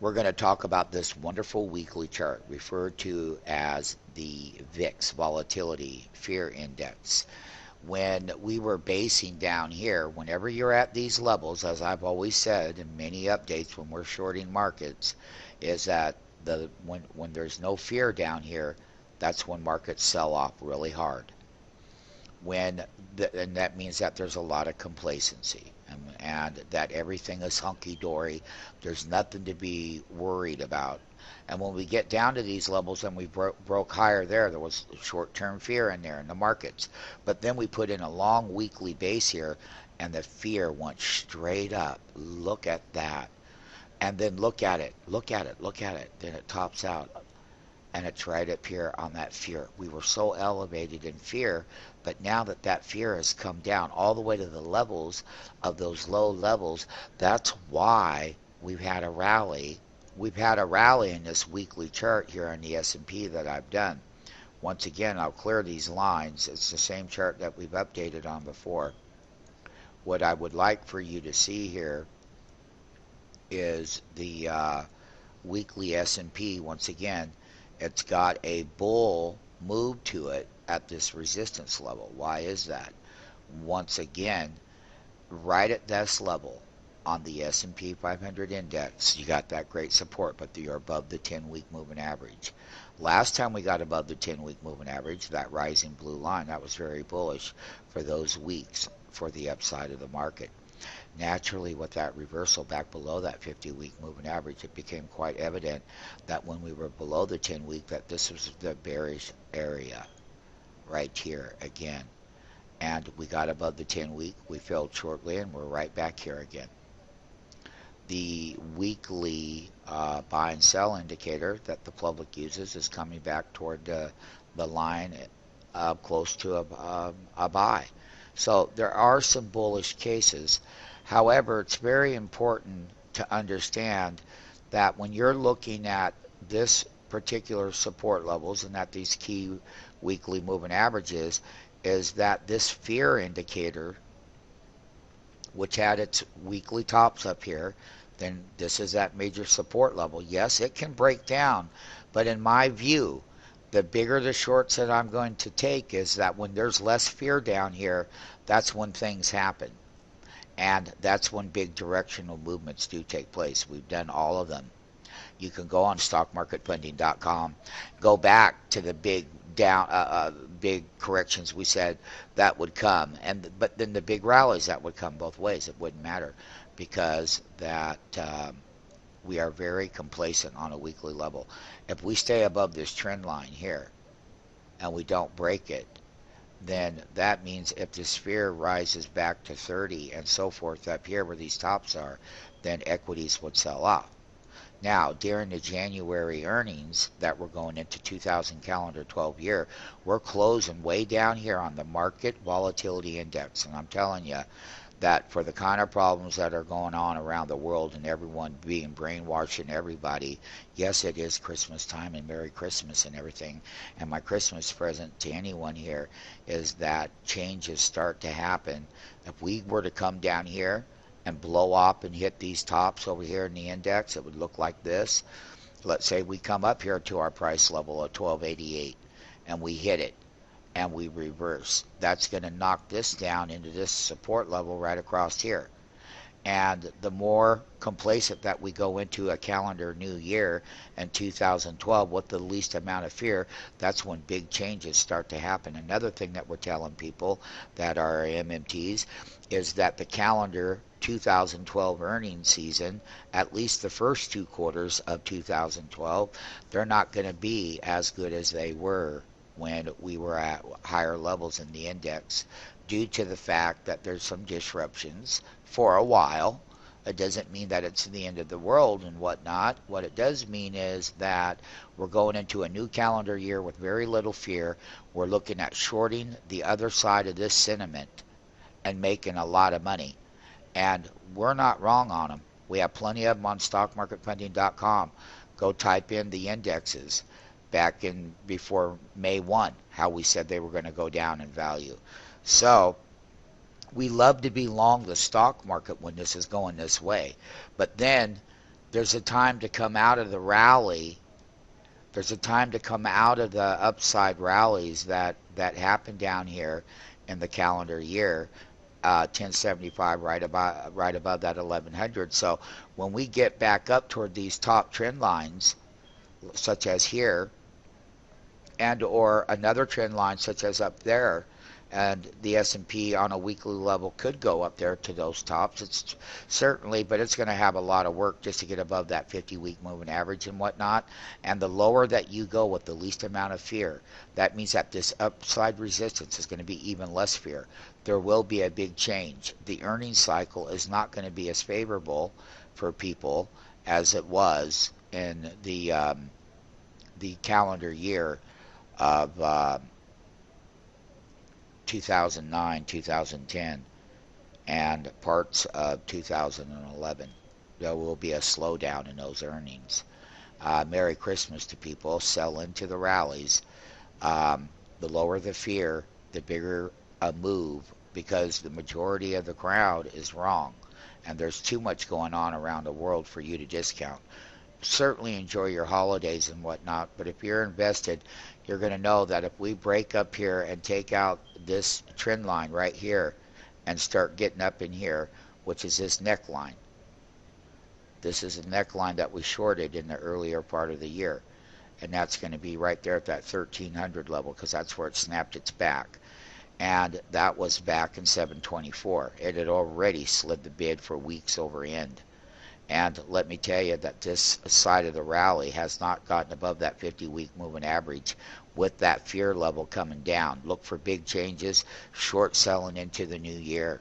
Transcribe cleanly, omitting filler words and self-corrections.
We're going to talk about this wonderful weekly chart referred to as the VIX, Volatility Fear Index. When we were basing down here, whenever you're at these levels, as I've always said in many updates when we're shorting markets, is that when there's no fear down here, that's when markets sell off really hard. And that means that there's a lot of complacency, and that everything is hunky-dory. There's nothing to be worried about. And when we get down to these levels and we broke higher there was short-term fear in there in the markets. But then we put in a long weekly base here, and the fear went straight up. Look at that. And then look at it. Look at it. Look at it. Then it tops out. And it's right up here on that fear. We were so elevated in fear, but now that that fear has come down all the way to the levels of those low levels, that's why we've had a rally. We've had a rally in this weekly chart here on the S&P that I've done. Once again, I'll clear these lines. It's the same chart that we've updated on before. What I would like for you to see here is the weekly S&P. Once again, it's got a bull move to it at this resistance level. Why is that? Once again, right at this level on the S&P 500 index, you got that great support, but you're above the 10-week moving average. Last time we got above the 10-week moving average, that rising blue line, that was very bullish for those weeks for the upside of the market. Naturally, with that reversal back below that 50-week moving average, it became quite evident that when we were below the 10-week, that this was the bearish area right here again. And we got above the 10-week, we failed shortly, and we're right back here again. The weekly buy and sell indicator that the public uses is coming back toward the line close to a buy. So there are some bullish cases. However, it's very important to understand that when you're looking at this particular support levels and at these key weekly moving averages, is that this fear indicator, which had its weekly tops up here, then this is that major support level. Yes, it can break down, but in my view, the bigger the shorts that I'm going to take is that when there's less fear down here, that's when things happen. And that's when big directional movements do take place. We've done all of them. You can go on stockmarketfunding.com, go back to the big big corrections we said that would come, but then the big rallies that would come both ways. It wouldn't matter because that we are very complacent on a weekly level. If we stay above this trend line here and we don't break it, then that means if the sphere rises back to 30 and so forth up here where these tops are, then equities would sell off. Now, during the January earnings that we're going into 2000 calendar 12 year, we're closing way down here on the market volatility index. And I'm telling you that for the kind of problems that are going on around the world and everyone being brainwashing everybody, yes, it is Christmas time and Merry Christmas and everything. And my Christmas present to anyone here is that changes start to happen. If we were to come down here and blow up and hit these tops over here in the index, it would look like this. Let's say we come up here to our price level of 1288 and we hit it and we reverse. That's going to knock this down into this support level right across here. And the more complacent that we go into a calendar new year in 2012 with the least amount of fear, that's when big changes start to happen. Another thing that we're telling people that are MMTs is that the calendar 2012 earnings season, at least the first 2 quarters of 2012, they're not going to be as good as they were when we were at higher levels in the index due to the fact that there's some disruptions for a while. It doesn't mean that it's the end of the world and whatnot. What it does mean is that we're going into a new calendar year with very little fear. We're looking at shorting the other side of this sentiment and making a lot of money. And we're not wrong on them. We have plenty of them on stockmarketfunding.com. Go type in the indexes back in before May 1, how we said they were going to go down in value. So we love to be long the stock market when this is going this way. But then there's a time to come out of the rally. There's a time to come out of the upside rallies that happen down here in the calendar year. 1075 right above that 1100. So when we get back up toward these top trend lines, such as here, and or another trend line such as up there, and the S&P on a weekly level could go up there to those tops. It's certainly, but it's going to have a lot of work just to get above that 50-week moving average and whatnot. And the lower that you go with the least amount of fear, that means that this upside resistance is going to be even less fear. There will be a big change. The earnings cycle is not going to be as favorable for people as it was in the calendar year of 2009, 2010, and parts of 2011. There will be a slowdown in those earnings. Merry Christmas to people. Sell into the rallies. The lower the fear, the bigger a move, because the majority of the crowd is wrong, and there's too much going on around the world for you to discount. Certainly enjoy your holidays and whatnot, but if you're invested, you're going to know that if we break up here and take out this trend line right here and start getting up in here, which is this neckline. This is a neckline that we shorted in the earlier part of the year, and that's going to be right there at that 1300 level, because that's where it snapped its back. And that was back in 724. It had already slid the bid for weeks over end. And let me tell you that this side of the rally has not gotten above that 50-week moving average with that fear level coming down. Look for big changes, short selling into the new year.